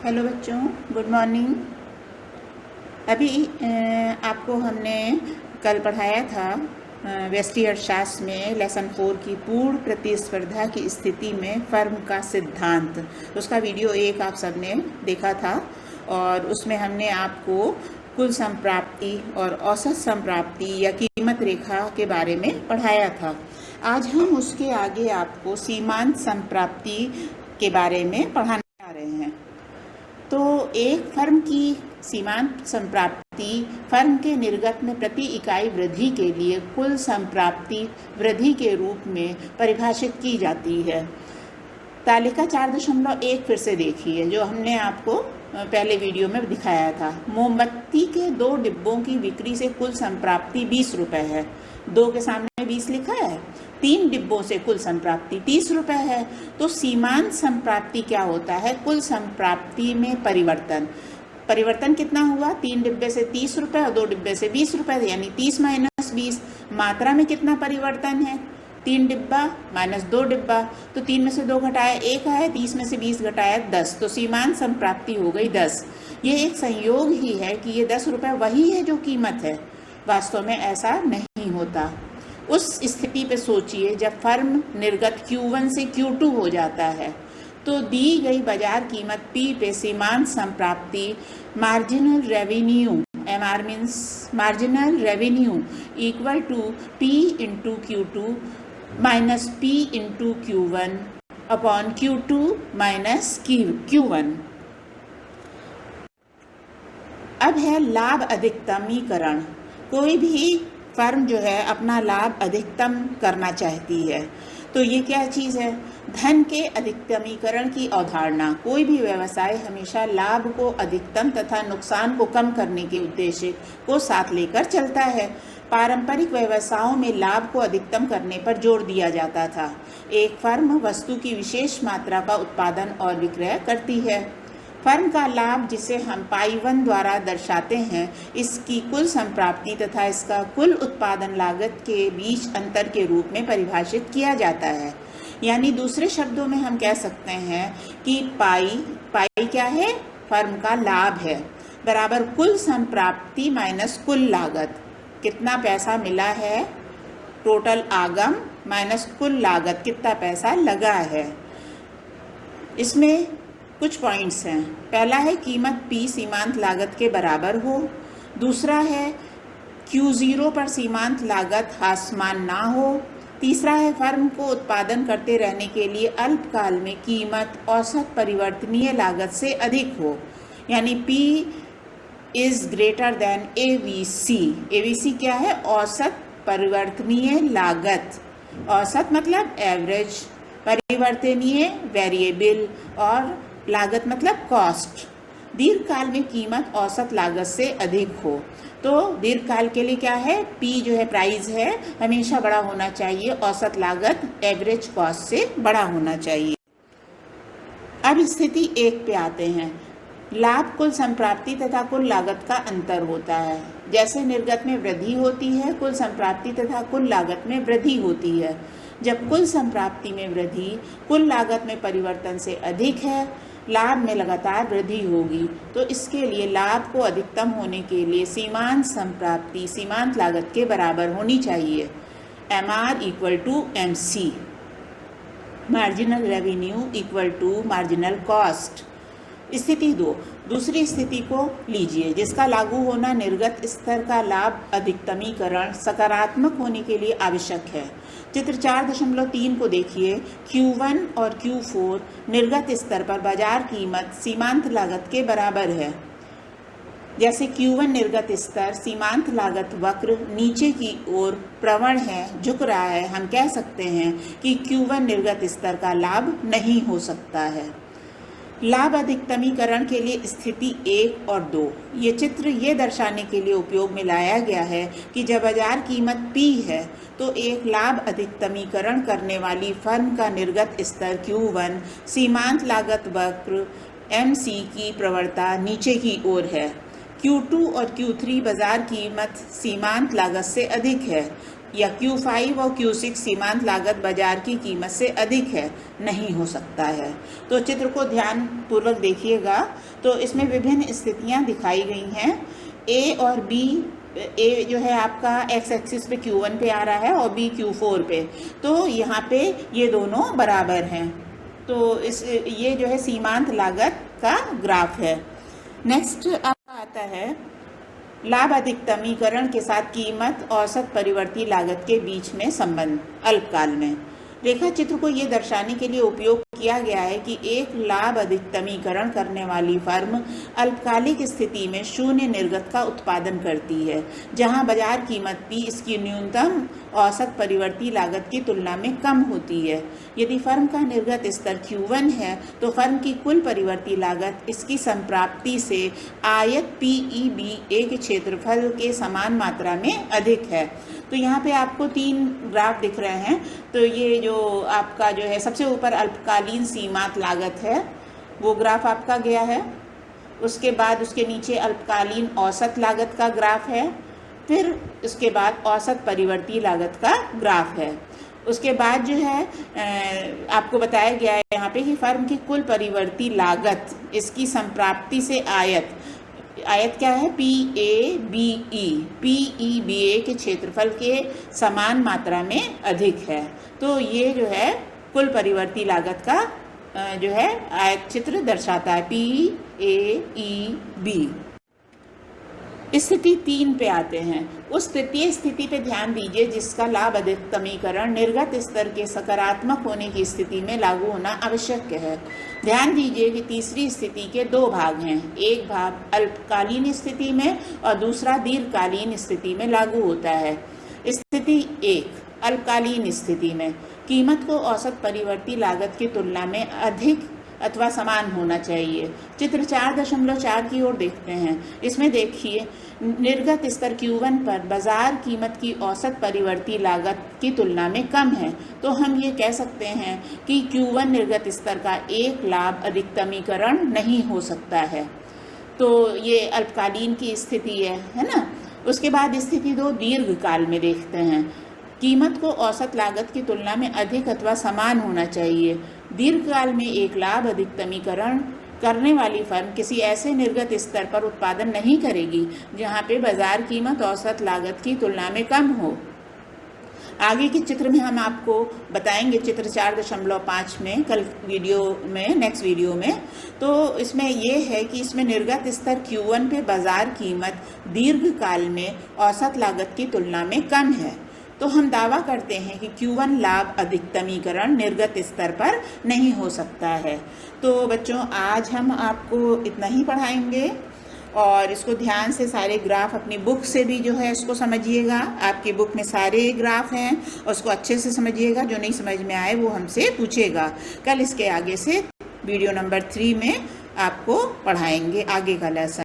Hello बच्चों, good morning. अभी आपको हमने कल पढ़ाया था व्यष्टि अर्थशास्त्र में लेसन 4 की पूर्ण प्रतिस्पर्धा की स्थिति में फर्म का सिद्धांत। उसका वीडियो 1 आप सबने देखा था और उसमें हमने आपको कुल संप्राप्ति और औसत संप्राप्ति या कीमत रेखा के बारे में पढ़ाया था। आज हम उसके आगे आपको सीमांत संप्राप्ति के बारे में पढ़ाने जा रहे हैं। तो एक फर्म की सीमांत संप्राप्ति फर्म के निर्गत में प्रति इकाई वृद्धि के लिए कुल संप्राप्ति वृद्धि के रूप में परिभाषित की जाती है। तालिका 4.1 फिर से देखिए, जो हमने आपको पहले वीडियो में दिखाया था। मोमबत्ती के 2 डिब्बों की बिक्री से कुल संप्राप्ति 20 रुपये है। 2 के सामने 20 लिखा है। 3 डिब्बों से कुल संप्राप्ति 30 रुपये है। तो सीमांत संप्राप्ति क्या होता है? कुल संप्राप्ति में परिवर्तन कितना हुआ? 3 डिब्बे से 30 रुपये और 2 डिब्बे से 20 रुपये, यानी 30 माइनस 20। मात्रा में कितना परिवर्तन है? 3 डिब्बा माइनस 2 डिब्बा, तो 3 में से 2 घटाया 1 है, 30 में से 20 घटाया 10, तो सीमांत संप्राप्ति हो गई 10। ये एक संयोग ही है कि ये 10 रुपये वही है जो कीमत है। वास्तव में ऐसा नहीं होता। उस स्थिति पे सोचिए जब फर्म निर्गत Q1 से Q2 हो जाता है, तो दी गई बाजार कीमत P पे सीमांत संप्राप्ति marginal revenue, MR means marginal revenue, equal to P into Q2 minus P into Q1 upon Q2 minus Q1। अब है लाभ अधिकतमीकरण। कोई भी फर्म जो है अपना लाभ अधिकतम करना चाहती है, तो ये क्या चीज़ है? धन के अधिकतमीकरण की अवधारणा। कोई भी व्यवसाय हमेशा लाभ को अधिकतम तथा नुकसान को कम करने के उद्देश्य को साथ लेकर चलता है। पारंपरिक व्यवसायों में लाभ को अधिकतम करने पर जोर दिया जाता था। एक फर्म वस्तु की विशेष मात्रा का उत्पादन और विक्रय करती है। फर्म का लाभ, जिसे हम पाई 1 द्वारा दर्शाते हैं, इसकी कुल संप्राप्ति तथा इसका कुल उत्पादन लागत के बीच अंतर के रूप में परिभाषित किया जाता है। यानी दूसरे शब्दों में हम कह सकते हैं कि पाई क्या है? फर्म का लाभ है, बराबर कुल संप्राप्ति माइनस कुल लागत। कितना पैसा मिला है? टोटल आगम माइनस कुल लागत, कितना पैसा लगा है। इसमें कुछ पॉइंट्स हैं। पहला है कीमत P सीमांत लागत के बराबर हो। दूसरा है Q0 पर सीमांत लागत ह्रासमान ना हो। तीसरा है फर्म को उत्पादन करते रहने के लिए अल्पकाल में कीमत औसत परिवर्तनीय लागत से अधिक हो, यानी P is greater than ABC। ABC क्या है? औसत परिवर्तनीय लागत। औसत मतलब एवरेज, परिवर्तनीय वेरिएबल, और लागत मतलब कॉस्ट। दीर्घकाल में कीमत औसत लागत से अधिक हो। तो दीर्घकाल के लिए क्या है? P जो है प्राइस है, हमेशा बड़ा होना चाहिए। औसत लागत एवरेज कॉस्ट से बड़ा होना चाहिए। अब स्थिति 1 पे आते हैं। लाभ कुल संप्राप्ति तथा कुल लागत का अंतर होता है। जैसे निर्गत में वृद्धि होती है, कुल संप्राप्ति तथा कुल लागत में वृद्धि होती है। जब कुल संप्राप्ति में वृद्धि कुल लागत में परिवर्तन से अधिक है, लाभ में लगातार वृद्धि होगी। तो इसके लिए लाभ को अधिकतम होने के लिए सीमांत संप्राप्ति सीमांत लागत के बराबर होनी चाहिए। MR equal to MC, marginal revenue equal to marginal cost. स्थिति 2, दूसरी स्थिति को लीजिए, जिसका लागू होना निर्गत स्तर का लाभ अधिकतमीकरण सकारात्मक होने के लिए आवश्यक है। चित्र 4.3 को देखिए। Q1 और Q4 निर्गत स्तर पर बाजार कीमत सीमांत लागत के बराबर है। जैसे Q1 निर्गत स्तर सीमांत लागत वक्र नीचे की ओर प्रवण है, झुक रहा है। हम कह सकते हैं कि Q1 निर्गत स्तर का लाभ नहीं हो सकता है। लाभ अधिकतमीकरण के लिए स्थिति 1 और 2, ये चित्र ये दर्शाने के लिए उपयोग में लाया गया है कि जब बाजार कीमत P है, तो एक लाभ अधिकतमीकरण करने वाली फर्म का निर्गत स्तर Q1 सीमांत लागत वक्र MC की प्रवणता नीचे की ओर है। Q2 और Q3 बाजार कीमत सीमांत लागत से अधिक है। या Q5 और Q6 सीमांत लागत बाजार की कीमत से अधिक है, नहीं हो सकता है। तो चित्र को ध्यानपूर्वक देखिएगा। तो इसमें विभिन्न स्थितियां दिखाई गई हैं। ए और बी, ए जो है आपका एक्स एक्सिस पे Q1 पे आ रहा है और बी Q4 पे। तो यहाँ पे ये दोनों बराबर हैं। तो ये जो है सीमांत लागत का ग्राफ है। नेक्स्ट आपका आता है लाभ अधिकतमीकरण के साथ कीमत औसत परिवर्ती लागत के बीच में संबंध अल्पकाल में। रेखा चित्र को ये दर्शाने के लिए उपयोग किया गया है कि एक लाभ अधिकतमीकरण करने वाली फर्म अल्पकालिक स्थिति में शून्य निर्गत का उत्पादन करती है, जहां बाजार कीमत भी इसकी न्यूनतम औसत परिवर्ती लागत की तुलना में कम होती है। यदि फर्म का निर्गत स्तर Q1 है तो फर्म की कुल परिवर्ती लागत इसकी संप्राप्ति से आयत PEBA के क्षेत्रफल के समान मात्रा में अधिक है। तो यहाँ पे आपको 3 ग्राफ दिख रहे हैं। तो ये जो आपका जो है सबसे ऊपर अल्पकालीन सीमांत लागत है, वो ग्राफ आपका गया है। उसके बाद उसके नीचे अल्पकालीन औसत लागत का ग्राफ है। फिर उसके बाद औसत परिवर्ती लागत का ग्राफ है। उसके बाद जो है आपको बताया गया है यहाँ पे कि फर्म की कुल परिवर्ती लागत इसकी संप्राप्ति से आयत क्या है PEBA के क्षेत्रफल के समान मात्रा में अधिक है। तो ये जो है कुल परिवर्ती लागत का जो है आयत चित्र दर्शाता है PAEB। स्थिति 3 पे आते हैं। उस तृतीय स्थिति पे ध्यान दीजिए जिसका लाभ अधिकतमीकरण निर्गत स्तर के सकारात्मक होने की स्थिति में लागू होना आवश्यक है। ध्यान दीजिए कि तीसरी स्थिति के 2 भाग हैं। एक भाग अल्पकालीन स्थिति में और दूसरा दीर्घकालीन स्थिति में लागू होता है। स्थिति 1 अल्पकालीन स्थिति में कीमत को औसत परिवर्ती लागत की तुलना में अधिक अथवा समान होना चाहिए। चित्र 4.4 की ओर देखते हैं। इसमें देखिए निर्गत स्तर Q1 पर बाजार कीमत की औसत परिवर्ती लागत की तुलना में कम है। तो हम ये कह सकते हैं कि Q1 निर्गत स्तर का एक लाभ अधिकतमीकरण नहीं हो सकता है। तो ये अल्पकालीन की स्थिति है ना। उसके बाद स्थिति 2 दीर्घकाल में देखते हैं। कीमत को औसत लागत की तुलना में अधिक अथवा समान होना चाहिए। दीर्घकाल में एक लाभ अधिकतमीकरण करने वाली फर्म किसी ऐसे निर्गत स्तर पर उत्पादन नहीं करेगी जहां पे बाजार कीमत औसत लागत की तुलना में कम हो। आगे के चित्र में हम आपको बताएंगे, चित्र 4.5 में कल वीडियो में, नेक्स्ट वीडियो में। तो इसमें ये है कि इसमें निर्गत स्तर Q1 पे बाजार कीमत दीर्घकाल में औसत लागत की तुलना में कम है। तो हम दावा करते हैं कि Q1 लाभ अधिकतमीकरण निर्गत स्तर पर नहीं हो सकता है। तो बच्चों आज हम आपको इतना ही पढ़ाएंगे और इसको ध्यान से सारे ग्राफ अपनी बुक से भी जो है इसको समझिएगा। आपकी बुक में सारे ग्राफ हैं और उसको अच्छे से समझिएगा। जो नहीं समझ में आए वो हमसे पूछेगा। कल इसके आगे से वीडियो नंबर 3 में आपको पढ़ाएंगे आगे का लेसन।